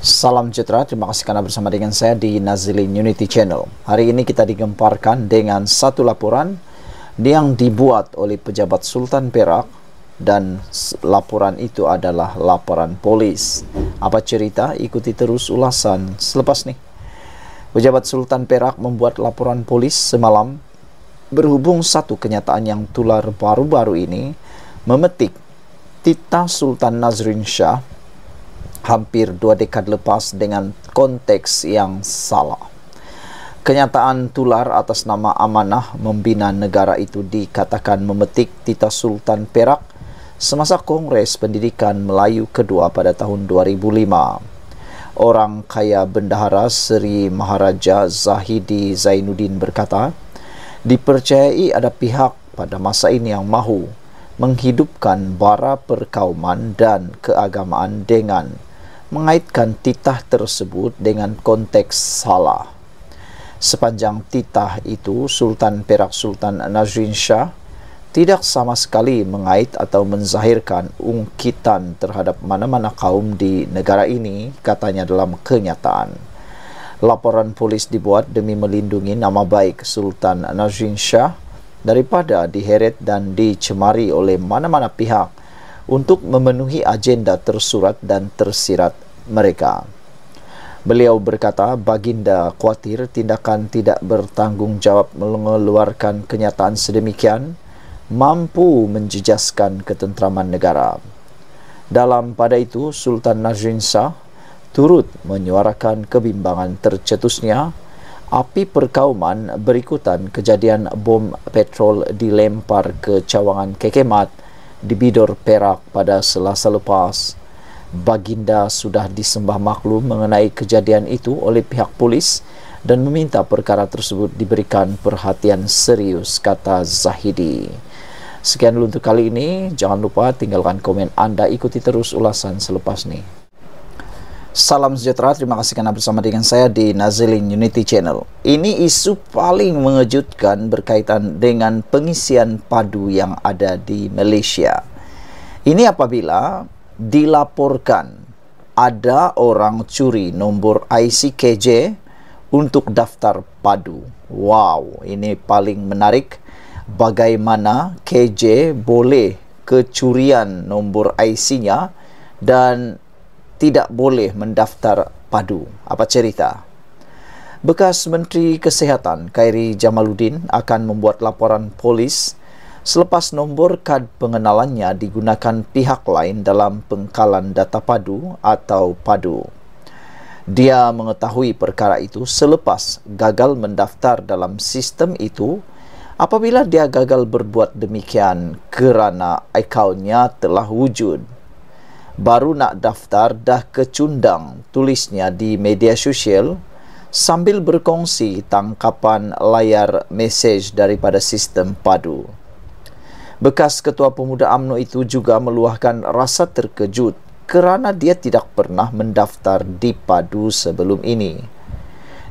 Salam sejahtera, terima kasih karena bersama dengan saya di Nazilin Unity Channel. Hari ini kita digemparkan dengan satu laporan yang dibuat oleh pejabat Sultan Perak dan laporan itu adalah laporan polis. Apa cerita? Ikuti terus ulasan selepas ini. Pejabat Sultan Perak membuat laporan polis semalam berhubung satu kenyataan yang tular baru-baru ini memetik titah Sultan Nazrin Shah hampir 2 dekad lepas dengan konteks yang salah. Kenyataan tular atas nama amanah membina negara itu dikatakan memetik titah Sultan Perak semasa Kongres Pendidikan Melayu kedua pada tahun 2005. Orang kaya bendahara Seri Maharaja Zahidi Zainuddin berkata, dipercayai ada pihak pada masa ini yang mahu menghidupkan bara perkauman dan keagamaan dengan mengaitkan titah tersebut dengan konteks salah. Sepanjang titah itu, Sultan Perak Sultan Nazrin Shah tidak sama sekali mengait atau menzahirkan ungkitan terhadap mana-mana kaum di negara ini, katanya dalam kenyataan. Laporan polis dibuat demi melindungi nama baik Sultan Nazrin Shah daripada diheret dan dicemari oleh mana-mana pihak untuk memenuhi agenda tersurat dan tersirat mereka. Beliau berkata, baginda khawatir tindakan tidak bertanggung jawab mengeluarkan kenyataan sedemikian mampu menjejaskan ketentraman negara. Dalam pada itu, Sultan Nazrin Shah turut menyuarakan kebimbangan tercetusnya api perkauman berikutan kejadian bom petrol dilempar ke cawangan Kekemat di Bidor Perak pada Selasa lepas. Baginda sudah disembah maklum mengenai kejadian itu oleh pihak polis dan meminta perkara tersebut diberikan perhatian serius, kata Zahidi. Sekian dulu untuk kali ini. Jangan lupa tinggalkan komen Anda, ikuti terus ulasan selepas ini. Salam sejahtera, terima kasih karena bersama dengan saya di Nazilin Unity Channel. Ini isu paling mengejutkan berkaitan dengan pengisian padu yang ada di Malaysia. Ini apabila dilaporkan ada orang curi nombor IC KJ untuk daftar padu. Wow, ini paling menarik. Bagaimana KJ boleh kecurian nombor IC-nya dan tidak boleh mendaftar padu. Apa cerita? Bekas Menteri Kesihatan Khairi Jamaluddin akan membuat laporan polis selepas nombor kad pengenalannya digunakan pihak lain dalam pengkalan data padu atau padu. Dia mengetahui perkara itu selepas gagal mendaftar dalam sistem itu apabila dia gagal berbuat demikian kerana akaunnya telah wujud. Baru nak daftar dah kecundang, tulisnya di media sosial sambil berkongsi tangkapan layar mesej daripada sistem padu. Bekas Ketua Pemuda UMNO itu juga meluahkan rasa terkejut kerana dia tidak pernah mendaftar di padu sebelum ini.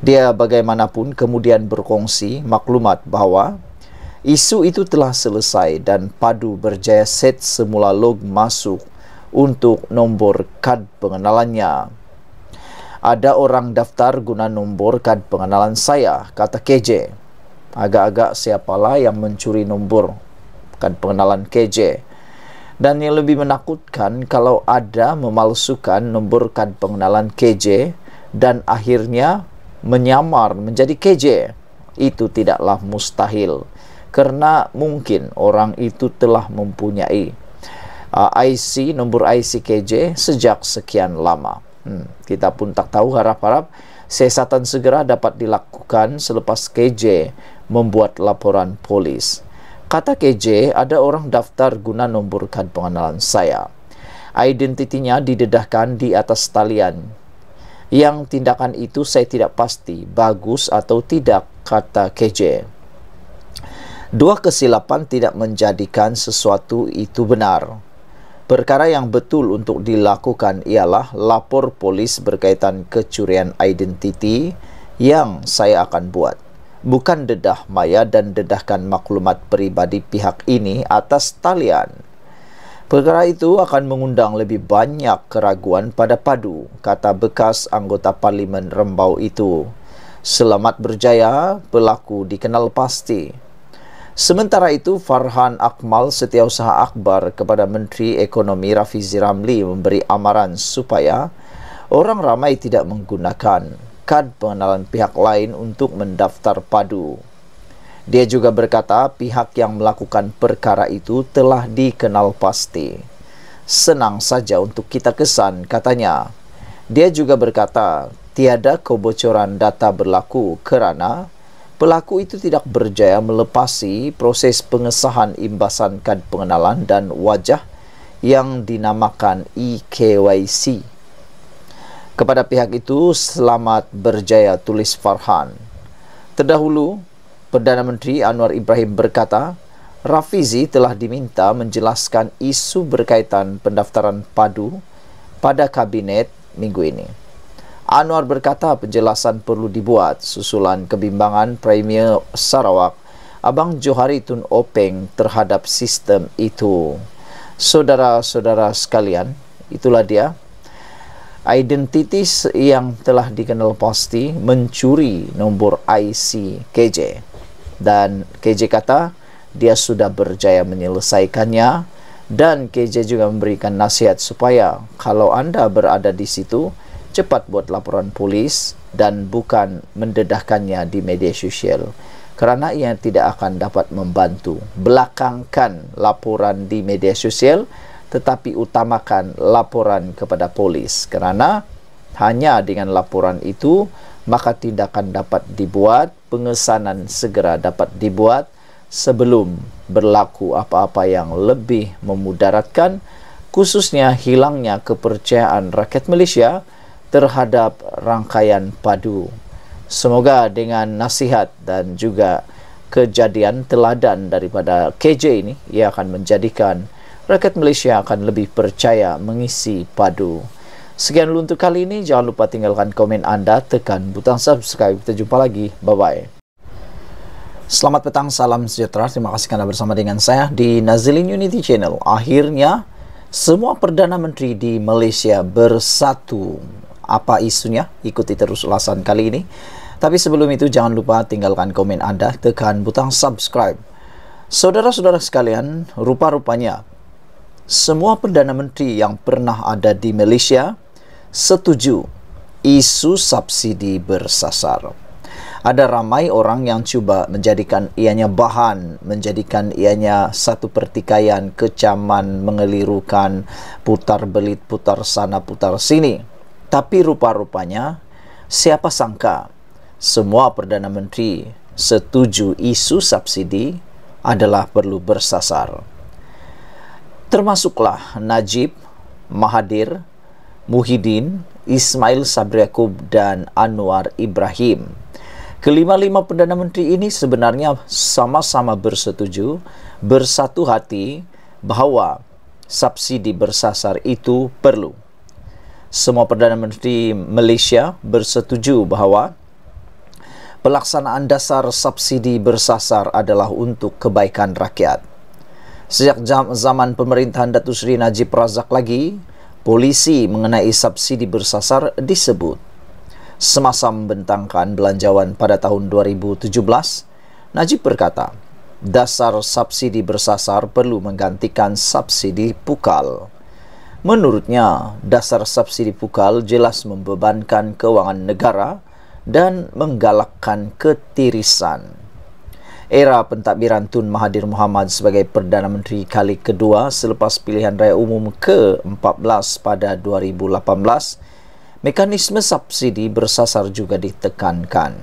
Dia bagaimanapun kemudian berkongsi maklumat bahawa isu itu telah selesai dan padu berjaya set semula log masuk untuk nombor kad pengenalannya. Ada orang daftar guna nombor kad pengenalan saya, kata KJ. Agak-agak siapalah yang mencuri nombor kad pengenalan KJ. Dan yang lebih menakutkan kalau ada memalsukan nombor kad pengenalan KJ dan akhirnya menyamar menjadi KJ. Itu tidaklah mustahil kerana mungkin orang itu telah mempunyai IC, nombor IC KJ sejak sekian lama. Kita pun tak tahu, harap-harap siasatan segera dapat dilakukan selepas KJ membuat laporan polis. Kata KJ, ada orang daftar guna nombor kad pengenalan saya. Identitinya didedahkan di atas talian. Yang tindakan itu saya tidak pasti bagus atau tidak, kata KJ. Dua kesilapan tidak menjadikan sesuatu itu benar. Perkara yang betul untuk dilakukan ialah lapor polis berkaitan kecurian identiti yang saya akan buat. Bukan dedah maya dan dedahkan maklumat peribadi pihak ini atas talian. Perkara itu akan mengundang lebih banyak keraguan pada Padu, kata bekas anggota Parlimen Rembau itu. Selamat berjaya, pelaku dikenal pasti. Sementara itu, Farhan Akmal, Setiausaha Akbar, kepada Menteri Ekonomi Rafizi Ramli memberi amaran supaya orang ramai tidak menggunakan kad pengenalan pihak lain untuk mendaftar Padu. Dia juga berkata pihak yang melakukan perkara itu telah dikenal pasti. Senang saja untuk kita kesan, katanya. Dia juga berkata tiada kebocoran data berlaku kerana pelaku itu tidak berjaya melepasi proses pengesahan imbasan kad pengenalan dan wajah yang dinamakan eKYC. Kepada pihak itu, selamat berjaya, tulis Farhan. Terdahulu, Perdana Menteri Anwar Ibrahim berkata, Rafizi telah diminta menjelaskan isu berkaitan pendaftaran Padu pada Kabinet minggu ini. Anwar berkata penjelasan perlu dibuat susulan kebimbangan Premier Sarawak, Abang Johari Tun Openg terhadap sistem itu. Saudara-saudara sekalian, itulah dia. Identitis yang telah dikenal pasti mencuri nombor IC KJ. Dan KJ kata dia sudah berjaya menyelesaikannya, dan KJ juga memberikan nasihat supaya kalau anda berada di situ, cepat buat laporan polis dan bukan mendedahkannya di media sosial, kerana ia tidak akan dapat membantu. Belakangkan laporan di media sosial, tetapi utamakan laporan kepada polis, kerana hanya dengan laporan itu maka tindakan dapat dibuat, pengesanan segera dapat dibuat sebelum berlaku apa-apa yang lebih memudaratkan, khususnya hilangnya kepercayaan rakyat Malaysia terhadap rangkaian Padu. Semoga dengan nasihat dan juga kejadian teladan daripada KJ ini, ia akan menjadikan rakyat Malaysia akan lebih percaya mengisi Padu. Sekian dulu untuk kali ini. Jangan lupa tinggalkan komen anda, tekan butang subscribe. Kita jumpa lagi. Bye-bye. Selamat petang, salam sejahtera. Terima kasih kerana bersama dengan saya di Nazilin Unity Channel. Akhirnya, semua Perdana Menteri di Malaysia bersatu. Apa isunya? Ikuti terus ulasan kali ini. Tapi sebelum itu, jangan lupa tinggalkan komen anda, tekan butang subscribe. Saudara-saudara sekalian, rupa-rupanya semua Perdana Menteri yang pernah ada di Malaysia setuju isu subsidi bersasar. Ada ramai orang yang cuba menjadikan ianya bahan, menjadikan ianya satu pertikaian, kecaman, mengelirukan, putar belit, putar sana, putar sini. Tapi rupa-rupanya, siapa sangka semua Perdana Menteri setuju isu subsidi adalah perlu bersasar. Termasuklah Najib, Mahathir, Muhyiddin, Ismail Sabri Yaakob dan Anwar Ibrahim. Kelima-lima Perdana Menteri ini sebenarnya sama-sama bersetuju, bersatu hati bahawa subsidi bersasar itu perlu. Semua Perdana Menteri Malaysia bersetuju bahawa pelaksanaan dasar subsidi bersasar adalah untuk kebaikan rakyat. Sejak zaman pemerintahan Datuk Seri Najib Razak lagi, polisi mengenai subsidi bersasar disebut. Semasa membentangkan belanjawan pada tahun 2017, Najib berkata, dasar subsidi bersasar perlu menggantikan subsidi pukal. Menurutnya, dasar subsidi pukal jelas membebankan kewangan negara dan menggalakkan ketirisan. Era pentadbiran Tun Mahathir Mohamad sebagai Perdana Menteri kali kedua selepas pilihan raya umum ke-14 pada 2018, mekanisme subsidi bersasar juga ditekankan.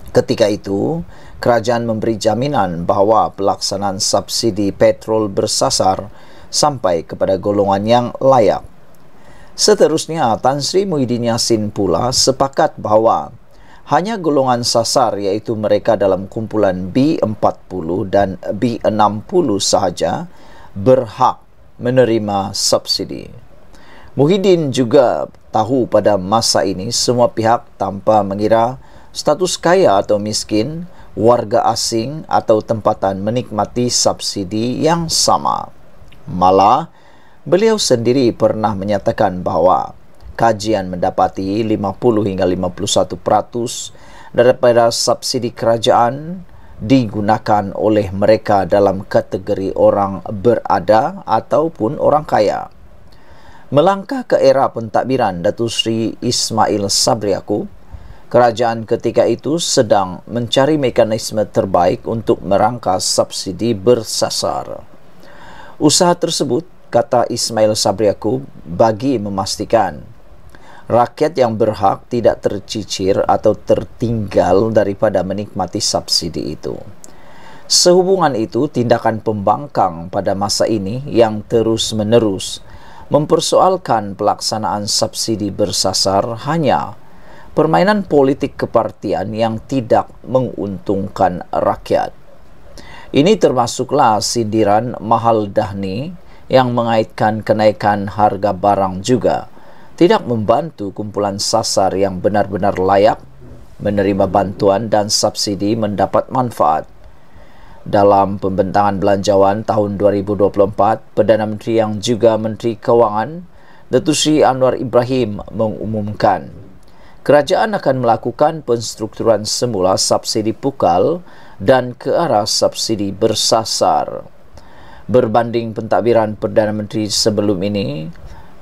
Ketika itu, kerajaan memberi jaminan bahawa pelaksanaan subsidi petrol bersasar sampai kepada golongan yang layak. Seterusnya, Tan Sri Muhyiddin Yassin pula sepakat bahawa hanya golongan sasar iaitu mereka dalam kumpulan B40 dan B60 sahaja berhak menerima subsidi. Muhyiddin juga tahu pada masa ini semua pihak tanpa mengira status kaya atau miskin, warga asing atau tempatan menikmati subsidi yang sama. Malah, beliau sendiri pernah menyatakan bahwa kajian mendapati 50 hingga 51% daripada subsidi kerajaan digunakan oleh mereka dalam kategori orang berada ataupun orang kaya. Melangkah ke era pentadbiran Datuk Seri Ismail Sabri Yaakob, kerajaan ketika itu sedang mencari mekanisme terbaik untuk merangkas subsidi bersasar. Usaha tersebut, kata Ismail Sabri Yaakob, bagi memastikan rakyat yang berhak tidak tercicir atau tertinggal daripada menikmati subsidi itu. Sehubungan itu, tindakan pembangkang pada masa ini yang terus-menerus mempersoalkan pelaksanaan subsidi bersasar hanya permainan politik kepartian yang tidak menguntungkan rakyat. Ini termasuklah sindiran Mahal Dahni yang mengaitkan kenaikan harga barang juga tidak membantu kumpulan sasar yang benar-benar layak menerima bantuan dan subsidi mendapat manfaat. Dalam pembentangan belanjawan tahun 2024, Perdana Menteri yang juga Menteri Kewangan, Datuk Seri Anwar Ibrahim mengumumkan kerajaan akan melakukan penstrukturan semula subsidi pukal dan ke arah subsidi bersasar. Berbanding pentadbiran Perdana Menteri sebelum ini,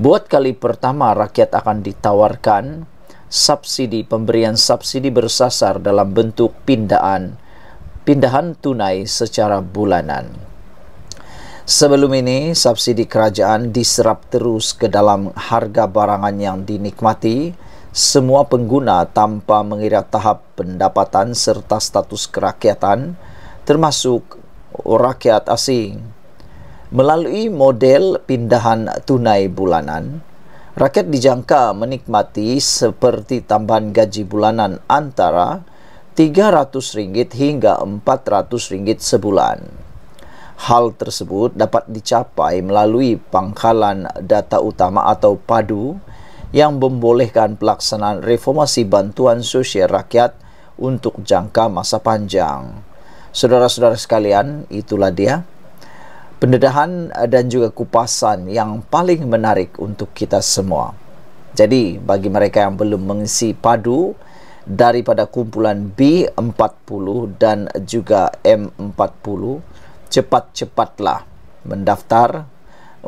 buat kali pertama rakyat akan ditawarkan pemberian subsidi bersasar dalam bentuk pindahan tunai secara bulanan. Sebelum ini, subsidi kerajaan diserap terus ke dalam harga barangan yang dinikmati semua pengguna tanpa mengira tahap pendapatan serta status kerakyatan, termasuk rakyat asing. Melalui model pindahan tunai bulanan, rakyat dijangka menikmati seperti tambahan gaji bulanan antara RM300 hingga RM400 sebulan. Hal tersebut dapat dicapai melalui pangkalan data utama atau PADU yang membolehkan pelaksanaan reformasi bantuan sosial rakyat untuk jangka masa panjang. Saudara-saudara sekalian, itulah dia pendedahan dan juga kupasan yang paling menarik untuk kita semua. Jadi, bagi mereka yang belum mengisi PADU daripada kumpulan B40 dan juga M40, cepat-cepatlah mendaftar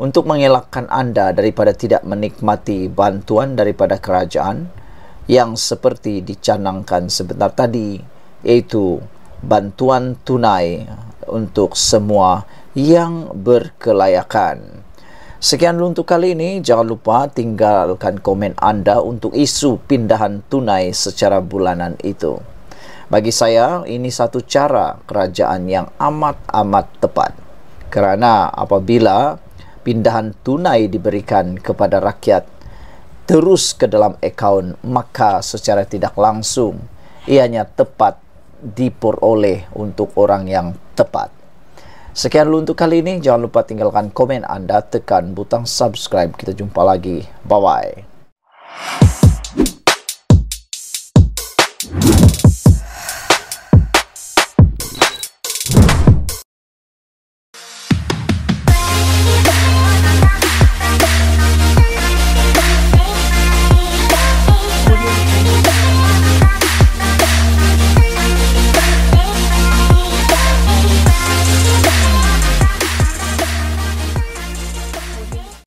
untuk mengelakkan anda daripada tidak menikmati bantuan daripada kerajaan yang seperti dicanangkan sebentar tadi, yaitu bantuan tunai untuk semua yang berkelayakan. Sekian dulu untuk kali ini. Jangan lupa tinggalkan komen anda untuk isu pindahan tunai secara bulanan itu. Bagi saya, ini satu cara kerajaan yang amat-amat tepat. Kerana apabila pindahan tunai diberikan kepada rakyat terus ke dalam akaun, maka secara tidak langsung ianya tepat diperoleh untuk orang yang tepat. Sekian dulu untuk kali ini. Jangan lupa tinggalkan komen anda, tekan butang subscribe. Kita jumpa lagi. Bye-bye.